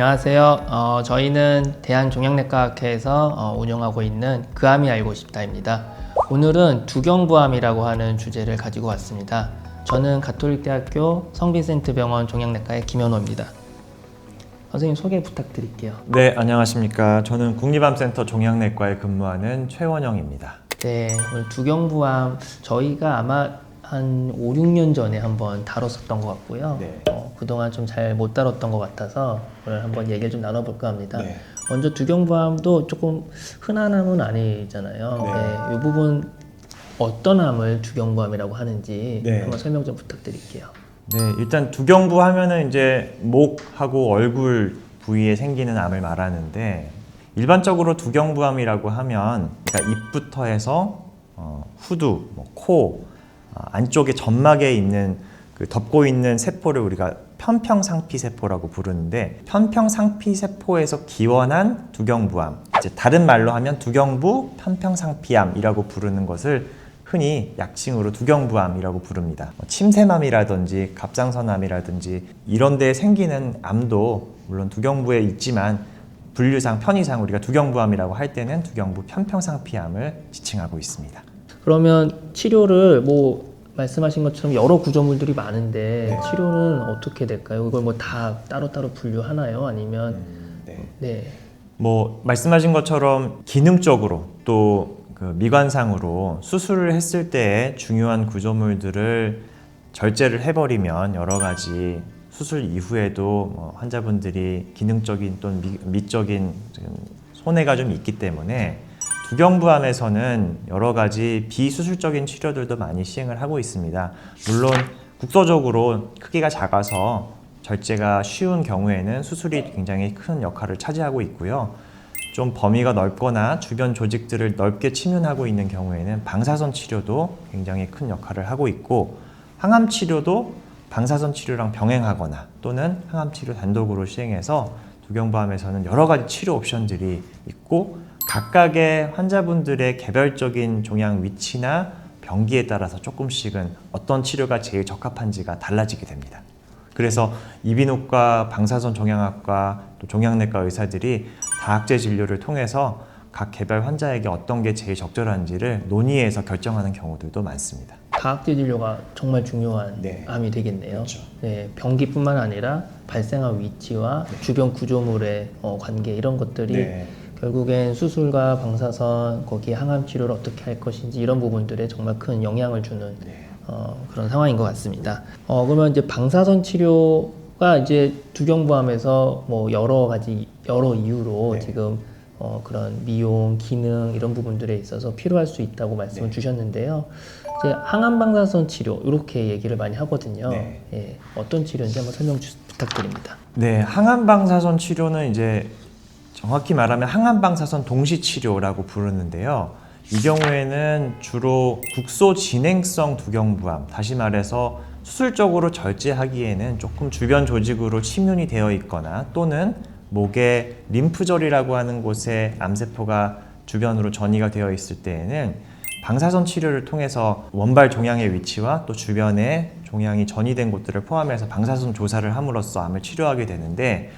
안녕하세요. 저희는 대한종양내과학회에서 운영하고 있는 그암이 알고 싶다입니다. 오늘은 두경부암이라고 하는 주제를 가지고 왔습니다. 저는 가톨릭대학교 성빈센트병원 종양내과의 김현호입니다. 선생님 소개 부탁드릴게요. 네, 안녕하십니까. 저는 국립암센터 종양내과에 근무하는 최원영입니다. 네, 오늘 두경부암 저희가 아마 한 5, 6년 전에 한번 다뤘었던 것 같고요. 네. 그동안 좀 잘 못 다뤘던 것 같아서 오늘 한번 얘기를 좀 나눠볼까 합니다. 네. 먼저 두경부암도 조금 흔한 암은 아니잖아요. 네. 이 부분 어떤 암을 두경부암이라고 하는지 네. 한번 설명 좀 부탁드릴게요. 네, 일단 두경부 하면은 이제 목하고 얼굴 부위에 생기는 암을 말하는데, 일반적으로 두경부암이라고 하면 그러니까 입부터 해서 후두, 코, 안쪽에 점막에 있는 그 덮고 있는 세포를 우리가 편평상피세포라고 부르는데, 편평상피세포에서 기원한 두경부암, 이제 다른 말로 하면 두경부 편평상피암이라고 부르는 것을 흔히 약칭으로 두경부암이라고 부릅니다. 침샘암이라든지 갑상선암이라든지 이런 데에 생기는 암도 물론 두경부에 있지만 분류상 편의상 우리가 두경부암이라고 할 때는 두경부 편평상피암을 지칭하고 있습니다. 그러면 치료를 말씀하신 것처럼 여러 구조물들이 많은데 네. 치료는 어떻게 될까요? 이걸 다 따로따로 분류하나요? 아니면 네. 말씀하신 것처럼 기능적으로 또 그 미관상으로 수술을 했을 때의 중요한 구조물들을 절제를 해버리면 여러 가지 수술 이후에도 환자분들이 기능적인 또는 미적인 손해가 좀 있기 때문에 두경부암에서는 여러 가지 비수술적인 치료들도 많이 시행을 하고 있습니다. 물론 국소적으로 크기가 작아서 절제가 쉬운 경우에는 수술이 굉장히 큰 역할을 차지하고 있고요. 좀 범위가 넓거나 주변 조직들을 넓게 침윤하고 있는 경우에는 방사선 치료도 굉장히 큰 역할을 하고 있고, 항암 치료도 방사선 치료랑 병행하거나 또는 항암 치료 단독으로 시행해서 두경부암에서는 여러 가지 치료 옵션들이 있고, 각각의 환자분들의 개별적인 종양 위치나 병기에 따라서 조금씩은 어떤 치료가 제일 적합한지가 달라지게 됩니다. 그래서 이비인후과, 방사선 종양학과, 또 종양내과 의사들이 다학제 진료를 통해서 각 개별 환자에게 어떤 게 제일 적절한지를 논의해서 결정하는 경우들도 많습니다. 다학제 진료가 정말 중요한 네. 암이 되겠네요. 그렇죠. 네, 병기뿐만 아니라 발생한 위치와 주변 구조물의 관계 이런 것들이 결국엔 수술과 방사선, 거기에 항암 치료를 어떻게 할 것인지 이런 부분들에 정말 큰 영향을 주는 그런 상황인 것 같습니다. 그러면 이제 방사선 치료가 이제 두경부암에서 여러 이유로 지금 그런 미용, 기능 이런 부분들에 있어서 필요할 수 있다고 말씀을 주셨는데요. 이제 항암 방사선 치료 이렇게 얘기를 많이 하거든요. 예, 어떤 치료인지 한번 설명 부탁드립니다. 네, 항암 방사선 치료는 이제 정확히 말하면 항암 방사선 동시 치료라고 부르는데요. 이 경우에는 주로 국소 진행성 두경부암, 다시 말해서 수술적으로 절제하기에는 조금 주변 조직으로 침윤이 되어 있거나 또는 목의 림프절이라고 하는 곳에 암세포가 주변으로 전이가 되어 있을 때에는 방사선 치료를 통해서 원발 종양의 위치와 또 주변에 종양이 전이된 곳들을 포함해서 방사선 조사를 함으로써 암을 치료하게 되는데,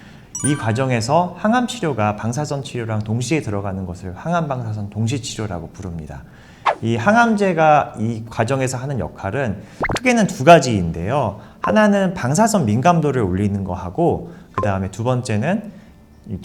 이 과정에서 항암 치료가 방사선 치료랑 동시에 들어가는 것을 항암 방사선 동시 치료라고 부릅니다. 이 항암제가 이 과정에서 하는 역할은 크게는 두 가지인데요. 하나는 방사선 민감도를 올리는 거 하고, 그 다음에 두 번째는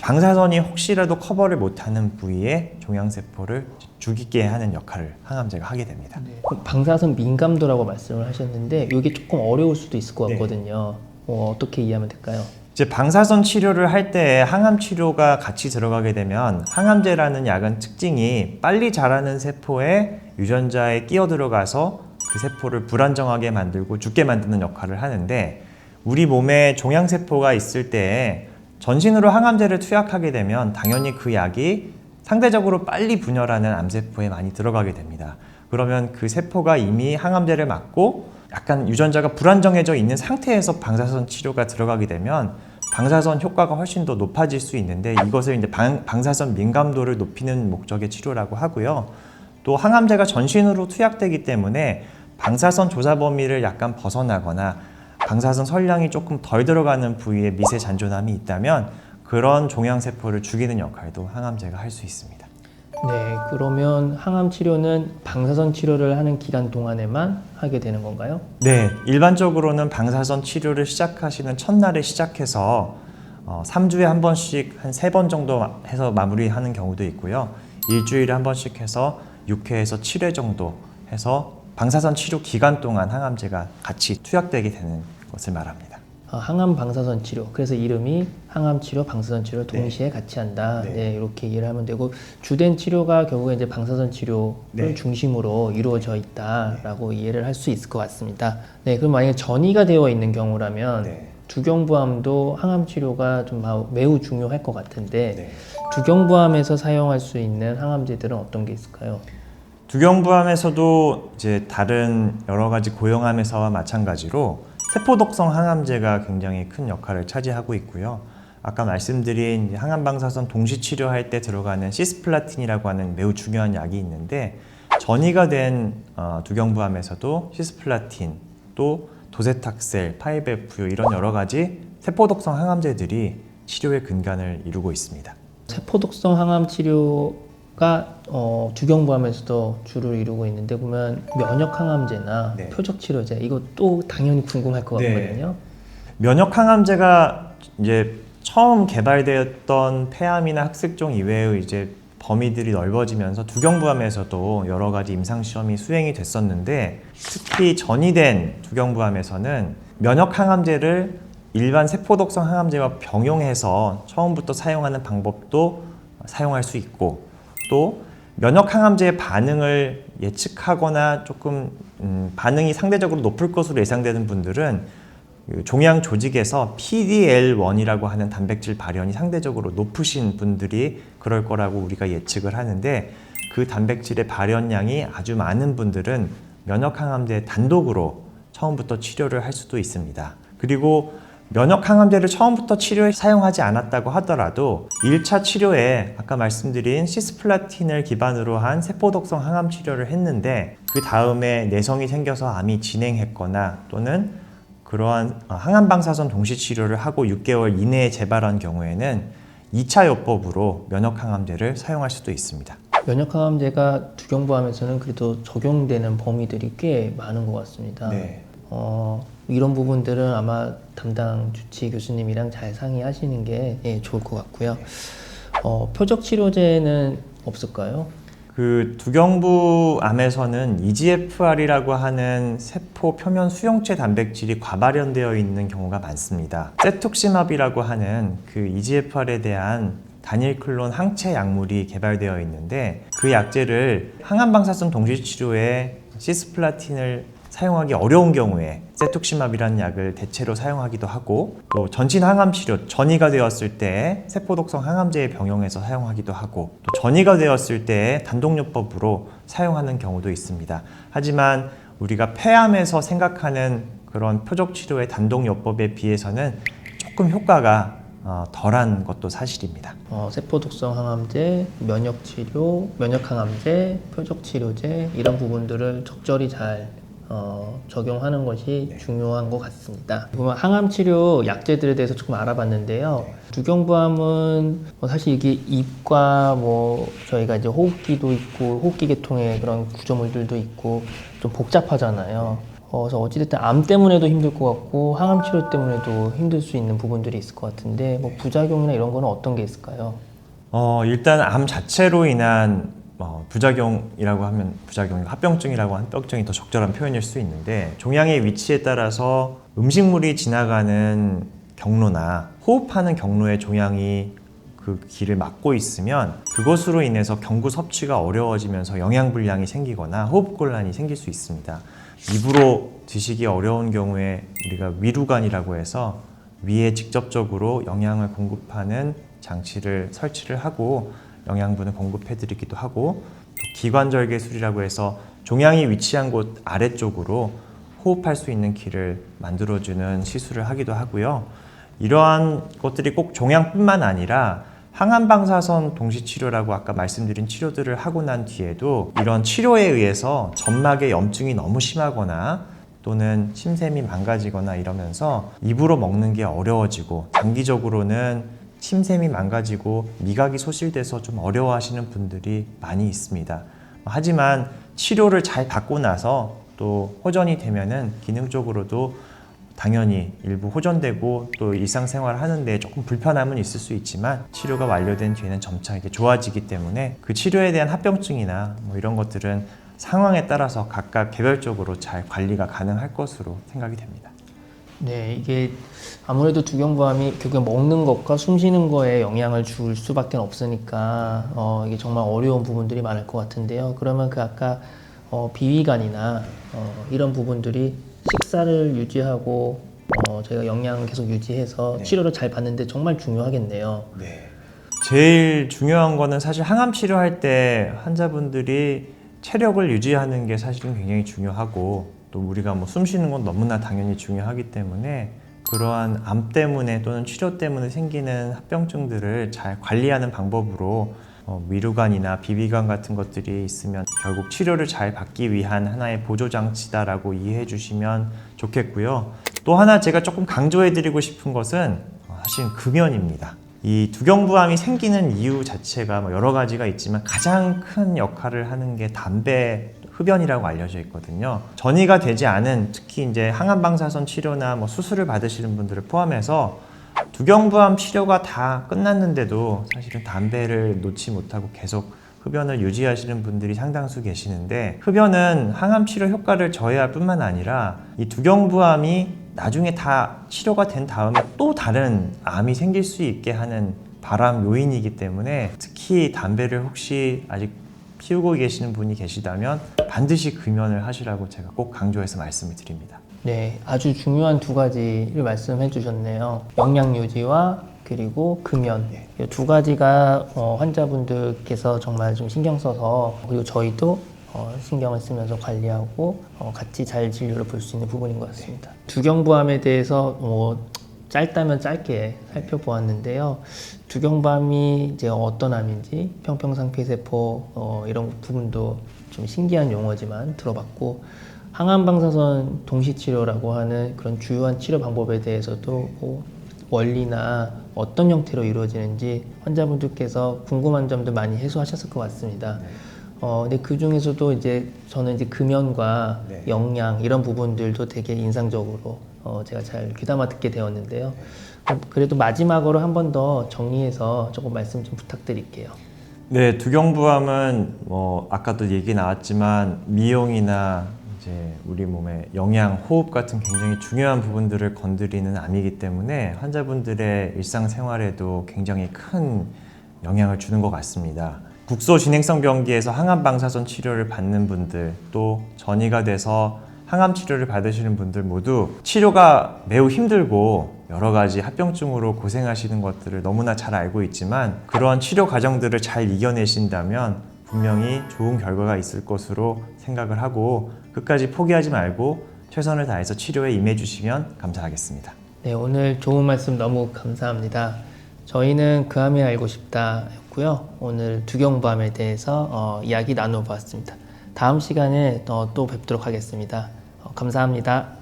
방사선이 혹시라도 커버를 못하는 부위에 종양세포를 죽이게 하는 역할을 항암제가 하게 됩니다. 방사선 민감도라고 말씀을 하셨는데 이게 조금 어려울 수도 있을 것 같거든요. 어떻게 이해하면 될까요? 이제 방사선 치료를 할 때 항암 치료가 같이 들어가게 되면, 항암제라는 약은 특징이 빨리 자라는 세포에 유전자에 끼어 들어가서 그 세포를 불안정하게 만들고 죽게 만드는 역할을 하는데, 우리 몸에 종양세포가 있을 때 전신으로 항암제를 투약하게 되면 당연히 그 약이 상대적으로 빨리 분열하는 암세포에 많이 들어가게 됩니다. 그러면 그 세포가 이미 항암제를 맞고 약간 유전자가 불안정해져 있는 상태에서 방사선 치료가 들어가게 되면 방사선 효과가 훨씬 더 높아질 수 있는데, 이것을 이제 방사선 민감도를 높이는 목적의 치료라고 하고요. 또 항암제가 전신으로 투약되기 때문에 방사선 조사 범위를 약간 벗어나거나 방사선 설량이 조금 덜 들어가는 부위에 미세 잔존함이 있다면 그런 종양세포를 죽이는 역할도 항암제가 할 수 있습니다. 네, 그러면 항암 치료는 방사선 치료를 하는 기간 동안에만 하게 되는 건가요? 네, 일반적으로는 방사선 치료를 시작하시는 첫날에 시작해서 3주에 한 번씩 한 3번 정도 해서 마무리하는 경우도 있고요. 일주일에 한 번씩 해서 6회에서 7회 정도 해서 방사선 치료 기간 동안 항암제가 같이 투약되게 되는 것을 말합니다. 항암 방사선 치료. 그래서 이름이 항암 치료, 방사선 치료를 동시에 같이 한다. 네. 네, 이렇게 이해를 하면 되고 주된 치료가 결국에 이제 방사선 치료를 네. 중심으로 이루어져 있다라고 이해를 할 수 있을 것 같습니다. 네, 그럼 만약에 전이가 되어 있는 경우라면 네. 두경부암도 항암 치료가 좀 매우 중요할 것 같은데 네. 두경부암에서 사용할 수 있는 항암제들은 어떤 게 있을까요? 두경부암에서도 이제 다른 여러 가지 고형암에서와 마찬가지로 세포독성 항암제가 굉장히 큰 역할을 차지하고 있고요. 아까 말씀드린 항암 방사선 동시 치료할 때 들어가는 시스플라틴이라고 하는 매우 중요한 약이 있는데 전이가 된 두경부암에서도 시스플라틴, 또 도세탁셀, 파이베프유 이런 여러 가지 세포독성 항암제들이 치료의 근간을 이루고 있습니다. 세포독성 항암 치료가 두경부암에서도 주를 이루고 있는데 보면 면역 항암제나 네. 표적 치료제 이것도 당연히 궁금할 것 네. 같거든요. 면역 항암제가 이제 처음 개발되었던 폐암이나 흑색종 이외의 이제 범위들이 넓어지면서 두경부암에서도 여러 가지 임상 시험이 수행이 됐었는데 특히 전이된 두경부암에서는 면역 항암제를 일반 세포독성 항암제와 병용해서 처음부터 사용하는 방법도 사용할 수 있고 또 면역 항암제의 반응을 예측하거나 조금 반응이 상대적으로 높을 것으로 예상되는 분들은 종양 조직에서 PDL1이라고 하는 단백질 발현이 상대적으로 높으신 분들이 그럴 거라고 우리가 예측을 하는데 그 단백질의 발현량이 아주 많은 분들은 면역 항암제 단독으로 처음부터 치료를 할 수도 있습니다. 그리고 면역 항암제를 처음부터 치료에 사용하지 않았다고 하더라도 1차 치료에 아까 말씀드린 시스플라틴을 기반으로 한 세포독성 항암 치료를 했는데 그 다음에 내성이 생겨서 암이 진행했거나 또는 그러한 항암 방사선 동시 치료를 하고 6개월 이내에 재발한 경우에는 2차 요법으로 면역 항암제를 사용할 수도 있습니다. 면역 항암제가 두경부암에서는 그래도 적용되는 범위들이 꽤 많은 것 같습니다. 네. 이런 부분들은 아마 담당 주치 교수님이랑 잘 상의하시는 게 좋을 것 같고요. 표적 치료제는 없을까요? 그 두경부암에서는 EGFR이라고 하는 세포 표면 수용체 단백질이 과발현되어 있는 경우가 많습니다. 세툭시맙이라고 하는 그 EGFR에 대한 단일 클론 항체 약물이 개발되어 있는데 그 약제를 항암 방사선 동시 치료에 시스플라틴을 사용하기 어려운 경우에 세툭시맙이라는 약을 대체로 사용하기도 하고 또 전신 항암 치료, 전이가 되었을 때 세포독성 항암제에 병용해서 사용하기도 하고 또 전이가 되었을 때 단독요법으로 사용하는 경우도 있습니다. 하지만 우리가 폐암에서 생각하는 그런 표적 치료의 단독요법에 비해서는 조금 효과가 덜한 것도 사실입니다. 세포독성 항암제, 면역치료, 면역항암제, 표적치료제 이런 부분들을 적절히 잘 적용하는 것이 중요한 것 같습니다. 그러면 항암치료 약제들에 대해서 조금 알아봤는데요. 두경부암은 사실 이게 입과 저희가 이제 호흡기도 있고 호흡기 계통의 그런 구조물들도 있고 좀 복잡하잖아요. 그래서 어찌됐든 암 때문에도 힘들 것 같고 항암 치료 때문에도 힘들 수 있는 부분들이 있을 것 같은데 부작용이나 이런 거는 어떤 게 있을까요? 일단 암 자체로 인한 부작용이라고 하면 합병증이라고 하는 합병증이 더 적절한 표현일 수 있는데 종양의 위치에 따라서 음식물이 지나가는 경로나 호흡하는 경로에 종양이 그 길을 막고 있으면 그것으로 인해서 경구 섭취가 어려워지면서 영양불량이 생기거나 호흡곤란이 생길 수 있습니다. 입으로 드시기 어려운 경우에 우리가 위루관이라고 해서 위에 직접적으로 영양을 공급하는 장치를 설치를 하고 영양분을 공급해드리기도 하고 또 기관절개술이라고 해서 종양이 위치한 곳 아래쪽으로 호흡할 수 있는 길을 만들어주는 시술을 하기도 하고요. 이러한 것들이 꼭 종양뿐만 아니라 항암방사선 동시치료라고 아까 말씀드린 치료들을 하고 난 뒤에도 이런 치료에 의해서 점막의 염증이 너무 심하거나 또는 침샘이 망가지거나 이러면서 입으로 먹는 게 어려워지고 장기적으로는 침샘이 망가지고 미각이 소실돼서 좀 어려워하시는 분들이 많이 있습니다. 하지만 치료를 잘 받고 나서 또 호전이 되면은 기능적으로도 당연히 일부 호전되고 또 일상생활을 하는데 조금 불편함은 있을 수 있지만 치료가 완료된 뒤에는 점차 이게 좋아지기 때문에 그 치료에 대한 합병증이나 뭐 이런 것들은 상황에 따라서 각각 개별적으로 잘 관리가 가능할 것으로 생각이 됩니다. 네, 이게 아무래도 두경부암이 결국 먹는 것과 숨 쉬는 거에 영향을 줄 수밖에 없으니까 이게 정말 어려운 부분들이 많을 것 같은데요. 그러면 그 아까 비위관이나 이런 부분들이 식사를 유지하고 저희가 영양을 계속 유지해서 네. 치료를 잘 받는데 정말 중요하겠네요. 네. 제일 중요한 거는 사실 항암 치료할 때 환자분들이 체력을 유지하는 게 사실은 굉장히 중요하고 또 우리가 뭐 숨 쉬는 건 너무나 당연히 중요하기 때문에 그러한 암 때문에 또는 치료 때문에 생기는 합병증들을 잘 관리하는 방법으로 위루관이나 비비관 같은 것들이 있으면 결국 치료를 잘 받기 위한 하나의 보조장치다라고 이해해 주시면 좋겠고요. 또 하나 제가 조금 강조해 드리고 싶은 것은 사실 금연입니다. 이 두경부암이 생기는 이유 자체가 여러 가지가 있지만 가장 큰 역할을 하는 게 담배 흡연이라고 알려져 있거든요. 전이가 되지 않은 특히 이제 항암방사선 치료나 뭐 수술을 받으시는 분들을 포함해서 두경부암 치료가 다 끝났는데도 사실은 담배를 놓지 못하고 계속 흡연을 유지하시는 분들이 상당수 계시는데 흡연은 항암 치료 효과를 저해할 뿐만 아니라 이 두경부암이 나중에 다 치료가 된 다음에 또 다른 암이 생길 수 있게 하는 발암 요인이기 때문에 특히 담배를 혹시 아직 피우고 계시는 분이 계시다면 반드시 금연을 하시라고 제가 꼭 강조해서 말씀을 드립니다. 네, 아주 중요한 두 가지를 말씀해 주셨네요. 영양 유지와 그리고 금연. 이 두 가지가 환자분들께서 정말 좀 신경 써서 그리고 저희도 신경을 쓰면서 관리하고 같이 잘 진료를 볼 수 있는 부분인 것 같습니다. 두경부암에 대해서 짧다면 짧게 살펴보았는데요. 두경부암이 이제 어떤 암인지 평평상폐세포 이런 부분도 좀 신기한 용어지만 들어봤고 항암방사선 동시치료라고 하는 그런 주요한 치료 방법에 대해서도 원리나 어떤 형태로 이루어지는지 환자분들께서 궁금한 점도 많이 해소하셨을 것 같습니다. 근데 그 중에서도 이제 저는 이제 금연과 영양 이런 부분들도 되게 인상적으로 제가 잘 귀담아 듣게 되었는데요. 그래도 마지막으로 한 번 더 정리해서 조금 말씀 좀 부탁드릴게요. 네, 두경부암은 아까도 얘기 나왔지만 미용이나 이제 우리 몸의 영양, 호흡 같은 굉장히 중요한 부분들을 건드리는 암이기 때문에 환자분들의 일상생활에도 굉장히 큰 영향을 주는 것 같습니다. 국소 진행성 병기에서 항암 방사선 치료를 받는 분들 또 전이가 돼서 항암 치료를 받으시는 분들 모두 치료가 매우 힘들고 여러 가지 합병증으로 고생하시는 것들을 너무나 잘 알고 있지만 그러한 치료 과정들을 잘 이겨내신다면 분명히 좋은 결과가 있을 것으로 생각을 하고 끝까지 포기하지 말고 최선을 다해서 치료에 임해 주시면 감사하겠습니다. 네, 오늘 좋은 말씀 너무 감사합니다. 저희는 그 암이 알고 싶다 였고요. 오늘 두경부암에 대해서 이야기 나눠보았습니다. 다음 시간에 또 뵙도록 하겠습니다. 감사합니다.